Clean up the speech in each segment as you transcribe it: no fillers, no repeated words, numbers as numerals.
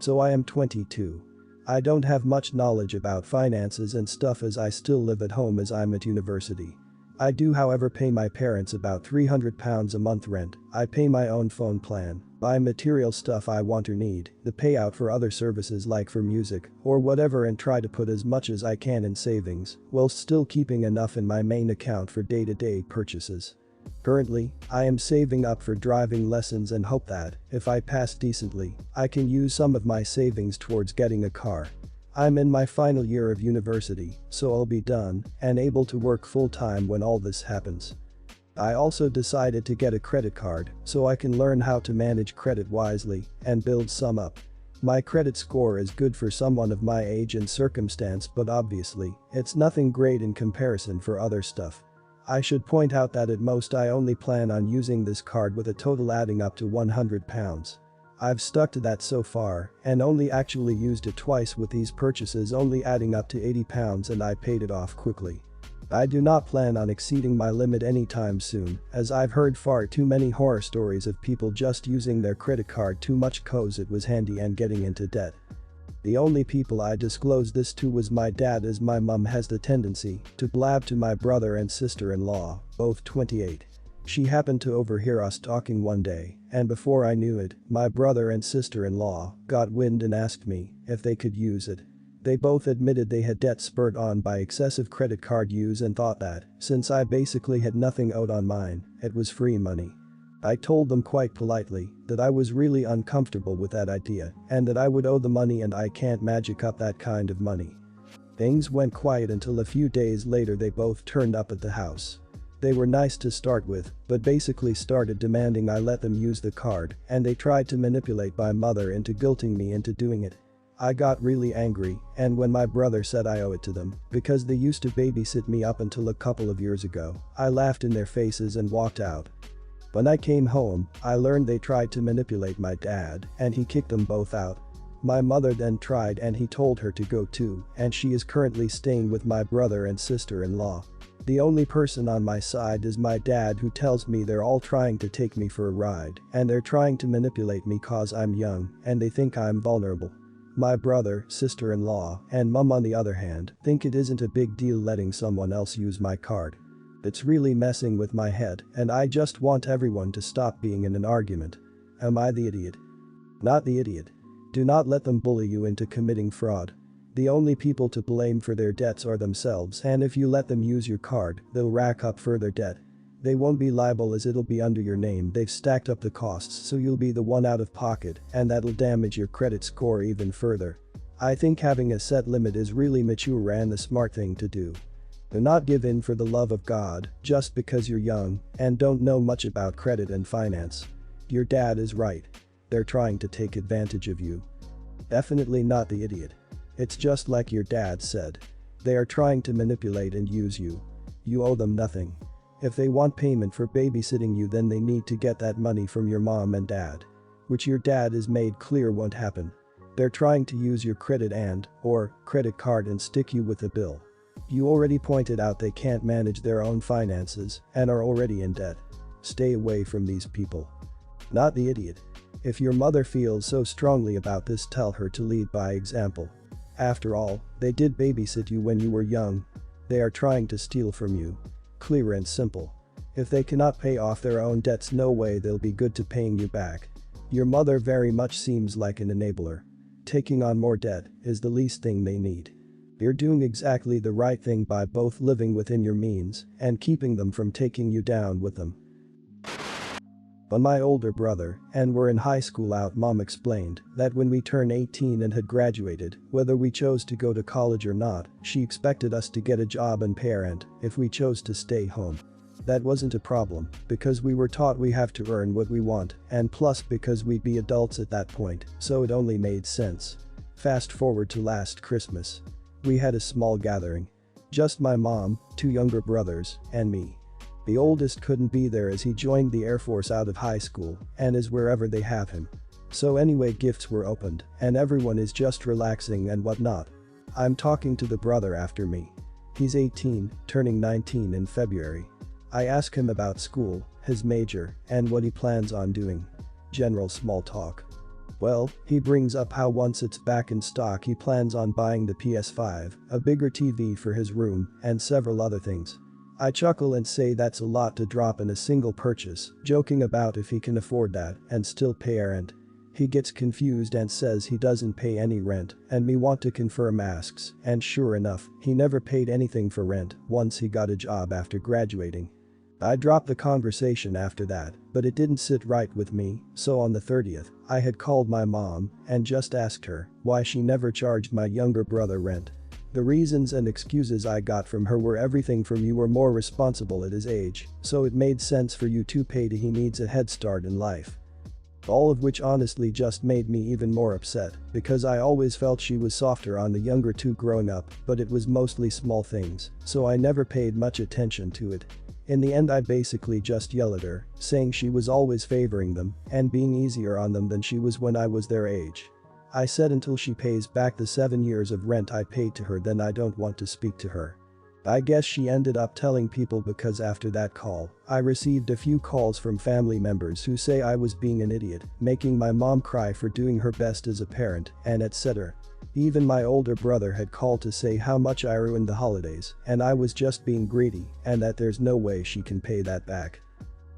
So I am 22. I don't have much knowledge about finances and stuff as I still live at home as I'm at university. I do however pay my parents about £300 a month rent, I pay my own phone plan, buy material stuff I want or need, the payout for other services like for music or whatever and try to put as much as I can in savings while still keeping enough in my main account for day-to-day purchases. Currently, I am saving up for driving lessons and hope that, if I pass decently, I can use some of my savings towards getting a car. I'm in my final year of university, so I'll be done and able to work full-time when all this happens. I also decided to get a credit card so I can learn how to manage credit wisely and build some up. My credit score is good for someone of my age and circumstance, but obviously, it's nothing great in comparison for other stuff. I should point out that at most I only plan on using this card with a total adding up to £100. I've stuck to that so far and only actually used it twice with these purchases only adding up to £80 and I paid it off quickly. I do not plan on exceeding my limit anytime soon as I've heard far too many horror stories of people just using their credit card too much cause it was handy and getting into debt. The only people I disclosed this to was my dad as my mum has the tendency to blab to my brother and sister-in-law, both 28. She happened to overhear us talking one day, and before I knew it, my brother and sister-in-law got wind and asked me if they could use it. They both admitted they had debt spurred on by excessive credit card use and thought that, since I basically had nothing owed on mine, it was free money. I told them quite politely that I was really uncomfortable with that idea and that I would owe the money and I can't magic up that kind of money. Things went quiet until a few days later they both turned up at the house. They were nice to start with, but basically started demanding I let them use the card and they tried to manipulate my mother into guilting me into doing it. I got really angry and when my brother said I owe it to them because they used to babysit me up until a couple of years ago, I laughed in their faces and walked out. When I came home, I learned they tried to manipulate my dad and he kicked them both out. My mother then tried and he told her to go too and she is currently staying with my brother and sister-in-law. The only person on my side is my dad who tells me they're all trying to take me for a ride and they're trying to manipulate me cause I'm young and they think I'm vulnerable. My brother, sister-in-law, and mum on the other hand think it isn't a big deal letting someone else use my card. It's really messing with my head and I just want everyone to stop being in an argument. Am I the idiot? Not the idiot. Do not let them bully you into committing fraud. The only people to blame for their debts are themselves and if you let them use your card, they'll rack up further debt. They won't be liable as it'll be under your name, they've stacked up the costs so you'll be the one out of pocket and that'll damage your credit score even further. I think having a set limit is really mature and the smart thing to do. Do not give in for the love of God just because you're young and don't know much about credit and finance. Your dad is right. They're trying to take advantage of you. Definitely not the idiot. It's just like your dad said. They are trying to manipulate and use you. You owe them nothing. If they want payment for babysitting you then they need to get that money from your mom and dad. Which your dad is made clear won't happen. They're trying to use your credit or credit card and stick you with a bill. You already pointed out they can't manage their own finances and are already in debt. Stay away from these people. Not the idiot. If your mother feels so strongly about this, tell her to lead by example. After all, they did babysit you when you were young. They are trying to steal from you. Clear and simple. If they cannot pay off their own debts, no way they'll be good to paying you back. Your mother very much seems like an enabler. Taking on more debt is the least thing they need. You're doing exactly the right thing by both living within your means and keeping them from taking you down with them. When my older brother and were in high school mom explained that when we turned 18 and had graduated, whether we chose to go to college or not, she expected us to get a job and pay rent if we chose to stay home. That wasn't a problem because we were taught we have to earn what we want and plus because we'd be adults at that point, so it only made sense. Fast forward to last Christmas. We had a small gathering. Just my mom, 2 younger brothers, and me. The oldest couldn't be there as he joined the Air Force out of high school and is wherever they have him. So anyway, gifts were opened and everyone is just relaxing and whatnot. I'm talking to the brother after me. He's 18, turning 19 in February. I ask him about school, his major, and what he plans on doing. General small talk. Well, he brings up how once it's back in stock he plans on buying the PS5, a bigger TV for his room, and several other things. I chuckle and say that's a lot to drop in a single purchase, joking about if he can afford that and still pay rent. He gets confused and says he doesn't pay any rent and me want to confirm asks, and sure enough, he never paid anything for rent once he got a job after graduating. I dropped the conversation after that, but it didn't sit right with me, so on the 30th, I had called my mom and just asked her why she never charged my younger brother rent. The reasons and excuses I got from her were everything from you were more responsible at his age, so it made sense for you to pay he needs a head start in life. All of which honestly just made me even more upset, because I always felt she was softer on the younger two growing up, but it was mostly small things, so I never paid much attention to it. In the end I basically just yelled at her, saying she was always favoring them and being easier on them than she was when I was their age. I said until she pays back the 7 years of rent I paid to her then I don't want to speak to her. I guess she ended up telling people because after that call, I received a few calls from family members who say I was being an idiot, making my mom cry for doing her best as a parent, and etc. Even my older brother had called to say how much I ruined the holidays and I was just being greedy and that there's no way she can pay that back.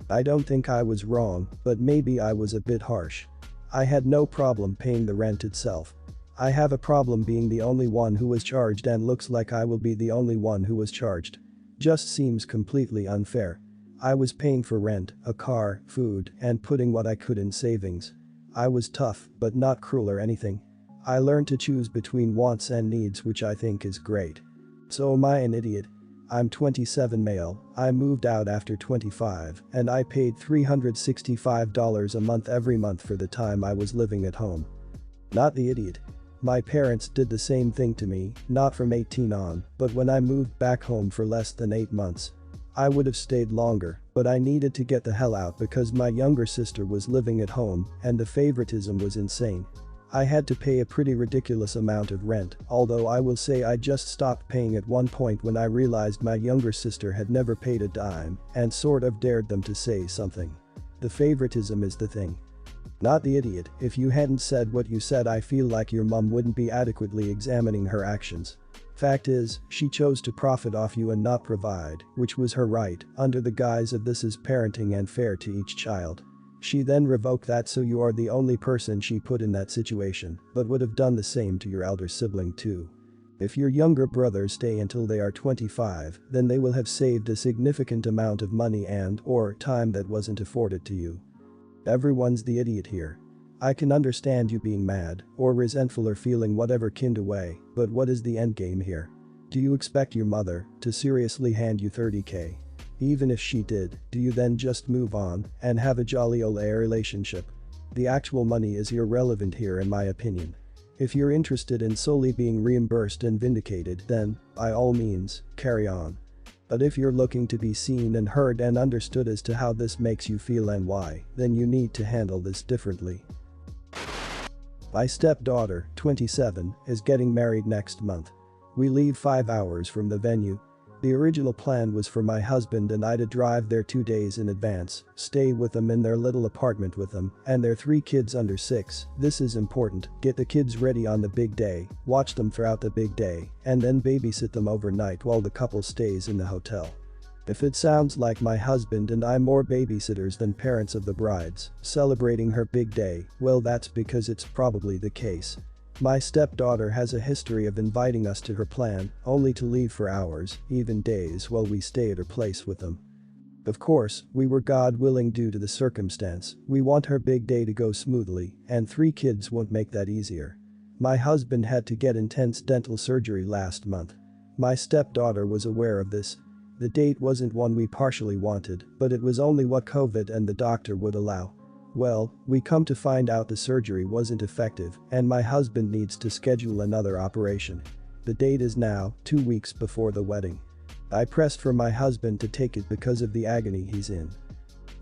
I don't think I was wrong, but maybe I was a bit harsh. I had no problem paying the rent itself. I have a problem being the only one who was charged and looks like I will be the only one who was charged. Just seems completely unfair. I was paying for rent, a car, food, and putting what I could in savings. I was tough, but not cruel or anything. I learned to choose between wants and needs, which I think is great. So am I an idiot? I'm 27 male, I moved out after 25, and I paid $365 a month every month for the time I was living at home. Not the idiot. My parents did the same thing to me, not from 18 on, but when I moved back home for less than 8 months. I would have stayed longer, but I needed to get the hell out because my younger sister was living at home and the favoritism was insane. I had to pay a pretty ridiculous amount of rent, although I will say I just stopped paying at one point when I realized my younger sister had never paid a dime and sort of dared them to say something. The favoritism is the thing. Not the idiot. If you hadn't said what you said I feel like your mom wouldn't be adequately examining her actions. Fact is, she chose to profit off you and not provide, which was her right, under the guise of this is parenting and fair to each child. She then revoked that so you are the only person she put in that situation, but would have done the same to your elder sibling too. If your younger brothers stay until they are 25, then they will have saved a significant amount of money and/or time that wasn't afforded to you. Everyone's the idiot here. I can understand you being mad or resentful or feeling whatever kind of way, but what is the endgame here? Do you expect your mother to seriously hand you $30K? Even if she did, do you then just move on and have a jolly old relationship? The actual money is irrelevant here in my opinion. If you're interested in solely being reimbursed and vindicated, then, by all means, carry on. But if you're looking to be seen and heard and understood as to how this makes you feel and why, then you need to handle this differently. My stepdaughter, 27, is getting married next month. We leave 5 hours from the venue. The original plan was for my husband and I to drive there 2 days in advance, stay with them in their little apartment with them and their 3 kids under 6. This is important, get the kids ready on the big day, watch them throughout the big day, and then babysit them overnight while the couple stays in the hotel. If it sounds like my husband and I more babysitters than parents of the brides, celebrating her big day, well that's because it's probably the case. My stepdaughter has a history of inviting us to her plan, only to leave for hours, even days while we stay at her place with them. Of course, we were God willing due to the circumstance, we want her big day to go smoothly, and 3 kids won't make that easier. My husband had to get intense dental surgery last month. My stepdaughter was aware of this. The date wasn't one we partially wanted, but it was only what COVID and the doctor would allow. Well, we come to find out the surgery wasn't effective and my husband needs to schedule another operation. The date is now 2 weeks before the wedding. I pressed for my husband to take it because of the agony he's in.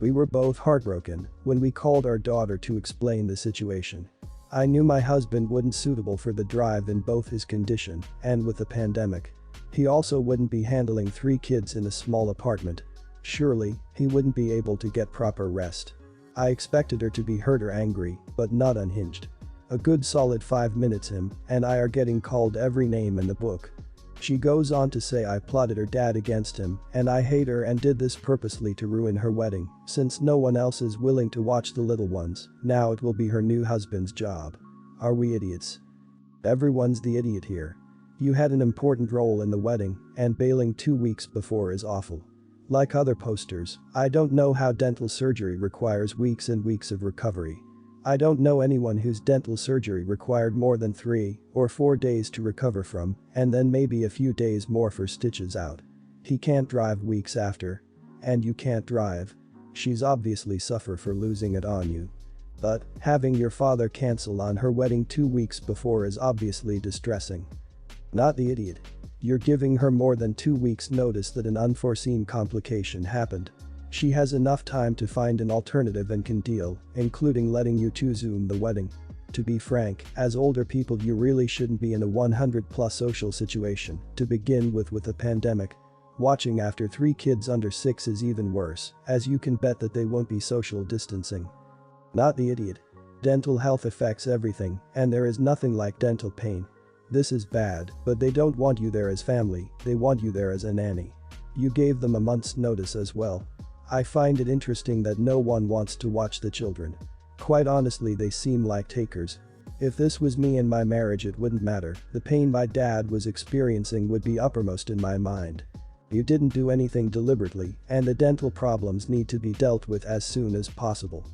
We were both heartbroken when we called our daughter to explain the situation. I knew my husband wouldn't suitable for the drive in both his condition and with the pandemic. He also wouldn't be handling 3 kids in a small apartment. Surely, he wouldn't be able to get proper rest. I expected her to be hurt or angry, but not unhinged. A good solid 5 minutes him and I are getting called every name in the book. She goes on to say I plotted her dad against him and I hate her and did this purposely to ruin her wedding, since no one else is willing to watch the little ones, now it will be her new husband's job. Are we idiots? Everyone's the idiot here. You had an important role in the wedding, and bailing 2 weeks before is awful. Like other posters, I don't know how dental surgery requires weeks and weeks of recovery. I don't know anyone whose dental surgery required more than 3 or 4 days to recover from, and then maybe a few days more for stitches out. He can't drive weeks after. And you can't drive. She's obviously suffer for losing it on you. But having your father cancel on her wedding 2 weeks before is obviously distressing. Not the idiot. You're giving her more than 2 weeks notice that an unforeseen complication happened. She has enough time to find an alternative and can deal, including letting you two Zoom the wedding. To be frank, as older people you really shouldn't be in a 100+ social situation to begin with a pandemic. Watching after 3 kids under 6 is even worse, as you can bet that they won't be social distancing. Not the idiot. Dental health affects everything, and there is nothing like dental pain. This is bad, but they don't want you there as family, they want you there as a nanny. You gave them a month's notice as well. I find it interesting that no one wants to watch the children. Quite honestly, they seem like takers. If this was me in my marriage it wouldn't matter, the pain my dad was experiencing would be uppermost in my mind. You didn't do anything deliberately, and the dental problems need to be dealt with as soon as possible.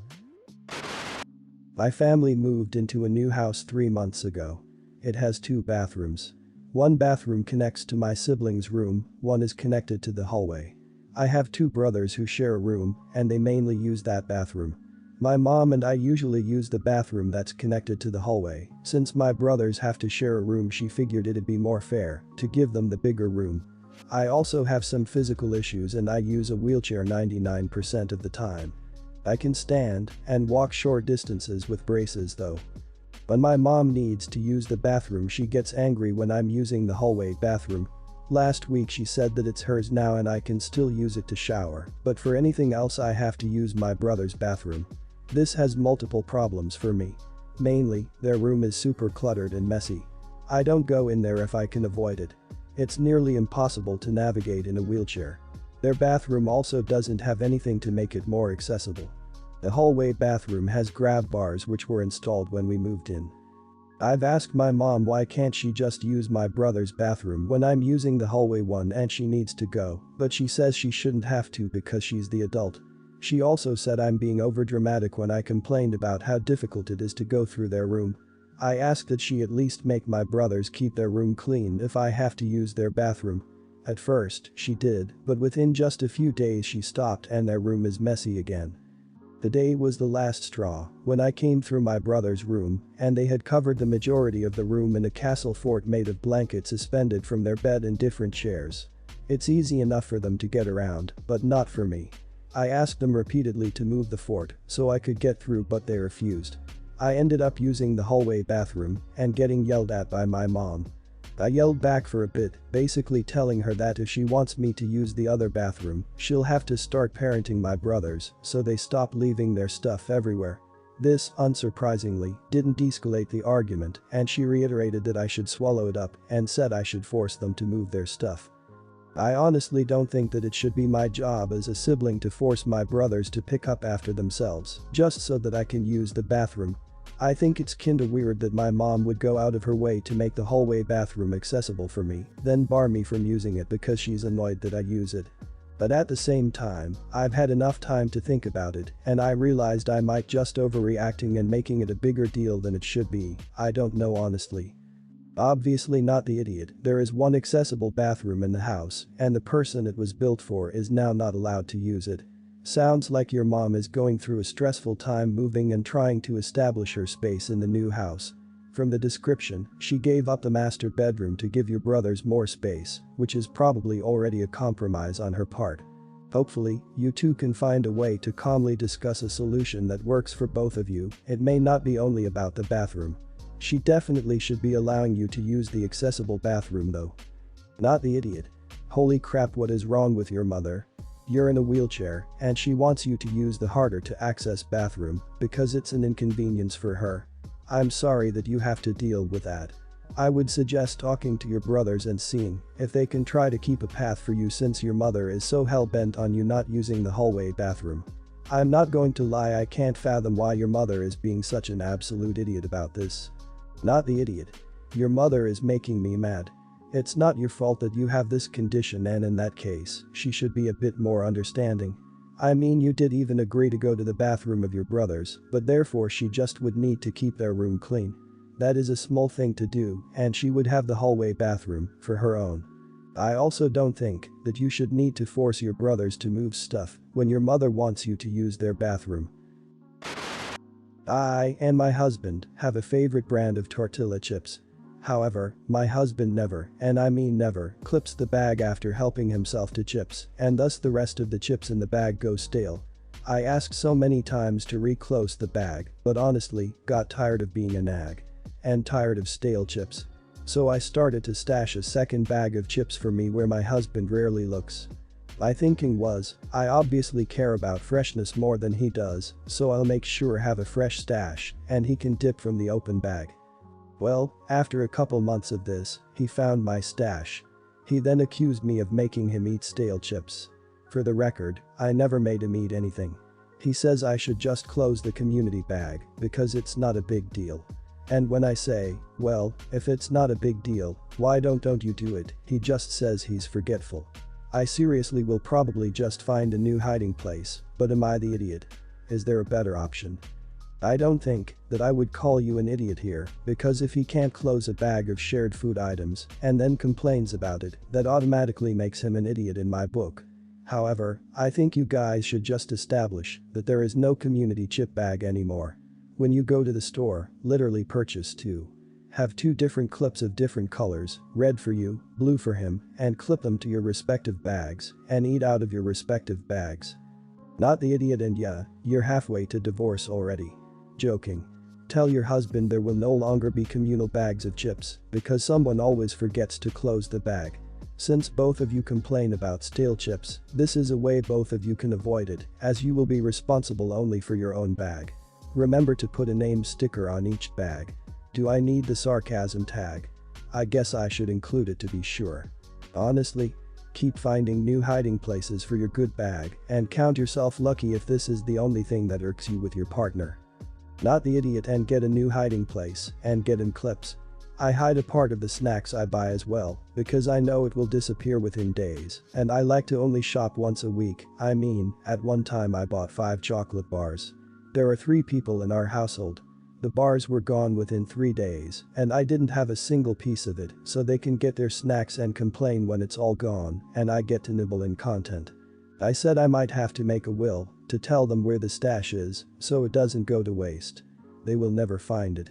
My family moved into a new house 3 months ago. It has 2 bathrooms. One bathroom connects to my siblings' room, one is connected to the hallway. I have 2 brothers who share a room, and they mainly use that bathroom. My mom and I usually use the bathroom that's connected to the hallway. Since my brothers have to share a room, she figured it'd be more fair to give them the bigger room. I also have some physical issues and I use a wheelchair 99% of the time. I can stand and walk short distances with braces though. When my mom needs to use the bathroom she gets angry when I'm using the hallway bathroom. Last week she said that it's hers now and I can still use it to shower, but for anything else I have to use my brother's bathroom. This has multiple problems for me. Mainly, their room is super cluttered and messy. I don't go in there if I can avoid it. It's nearly impossible to navigate in a wheelchair. Their bathroom also doesn't have anything to make it more accessible. The hallway bathroom has grab bars which were installed when we moved in. I've asked my mom why can't she just use my brother's bathroom when I'm using the hallway one and she needs to go, but she says she shouldn't have to because she's the adult. She also said I'm being overdramatic when I complained about how difficult it is to go through their room. I asked that she at least make my brothers keep their room clean if I have to use their bathroom. At first, she did, but within just a few days she stopped and their room is messy again. The day was the last straw when I came through my brother's room and they had covered the majority of the room in a castle fort made of blankets suspended from their bed and different chairs. It's easy enough for them to get around, but not for me. I asked them repeatedly to move the fort so I could get through but they refused. I ended up using the hallway bathroom and getting yelled at by my mom. I yelled back for a bit, basically telling her that if she wants me to use the other bathroom, she'll have to start parenting my brothers so they stop leaving their stuff everywhere. This, unsurprisingly, didn't de-escalate the argument and she reiterated that I should swallow it up and said I should force them to move their stuff. I honestly don't think that it should be my job as a sibling to force my brothers to pick up after themselves just so that I can use the bathroom. I think it's kinda weird that my mom would go out of her way to make the hallway bathroom accessible for me, then bar me from using it because she's annoyed that I use it. But at the same time, I've had enough time to think about it and I realized I might just overreacting and making it a bigger deal than it should be. I don't know honestly. Obviously not the idiot, there is one accessible bathroom in the house and the person it was built for is now not allowed to use it. Sounds like your mom is going through a stressful time moving and trying to establish her space in the new house. From the description, she gave up the master bedroom to give your brothers more space, which is probably already a compromise on her part. Hopefully, you two can find a way to calmly discuss a solution that works for both of you. It may not be only about the bathroom. She definitely should be allowing you to use the accessible bathroom though. Not the idiot. Holy crap, what is wrong with your mother? You're in a wheelchair and she wants you to use the harder to access bathroom because it's an inconvenience for her. I'm sorry that you have to deal with that. I would suggest talking to your brothers and seeing if they can try to keep a path for you since your mother is so hell-bent on you not using the hallway bathroom. I'm not going to lie, I can't fathom why your mother is being such an absolute idiot about this. Not the idiot. Your mother is making me mad. It's not your fault that you have this condition, and in that case, she should be a bit more understanding. I mean, you did even agree to go to the bathroom of your brothers, but therefore she just would need to keep their room clean. That is a small thing to do, and she would have the hallway bathroom for her own. I also don't think that you should need to force your brothers to move stuff when your mother wants you to use their bathroom. I and my husband have a favorite brand of tortilla chips. However, my husband never, and I mean never, clips the bag after helping himself to chips, and thus the rest of the chips in the bag go stale. I asked so many times to reclose the bag, but honestly, got tired of being a nag. And tired of stale chips. So I started to stash a second bag of chips for me where my husband rarely looks. My thinking was, I obviously care about freshness more than he does, so I'll make sure have a fresh stash, and he can dip from the open bag. Well, after a couple months of this, he found my stash. He then accused me of making him eat stale chips. For the record, I never made him eat anything. He says I should just close the community bag because it's not a big deal. And when I say, well, if it's not a big deal, why don't you do it, he just says he's forgetful. I seriously will probably just find a new hiding place, but am I the idiot? Is there a better option? I don't think that I would call you an idiot here, because if he can't close a bag of shared food items and then complains about it, that automatically makes him an idiot in my book. However, I think you guys should just establish that there is no community chip bag anymore. When you go to the store, literally purchase two. Have two different clips of different colors, red for you, blue for him, and clip them to your respective bags and eat out of your respective bags. Not the idiot, and yeah, you're halfway to divorce already. Joking. Tell your husband there will no longer be communal bags of chips because someone always forgets to close the bag. Since both of you complain about stale chips, this is a way both of you can avoid it, as you will be responsible only for your own bag. Remember to put a name sticker on each bag. Do I need the sarcasm tag? I guess I should include it to be sure. Honestly, keep finding new hiding places for your good bag and count yourself lucky if this is the only thing that irks you with your partner. Not the idiot, and get a new hiding place and get in clips. I hide a part of the snacks I buy as well because I know it will disappear within days, and I like to only shop once a week. I mean, at one time I bought 5 chocolate bars. There are 3 people in our household. The bars were gone within 3 days, and I didn't have a single piece of it, so they can get their snacks and complain when it's all gone, and I get to nibble in content. I said I might have to make a will to tell them where the stash is, so it doesn't go to waste. They will never find it.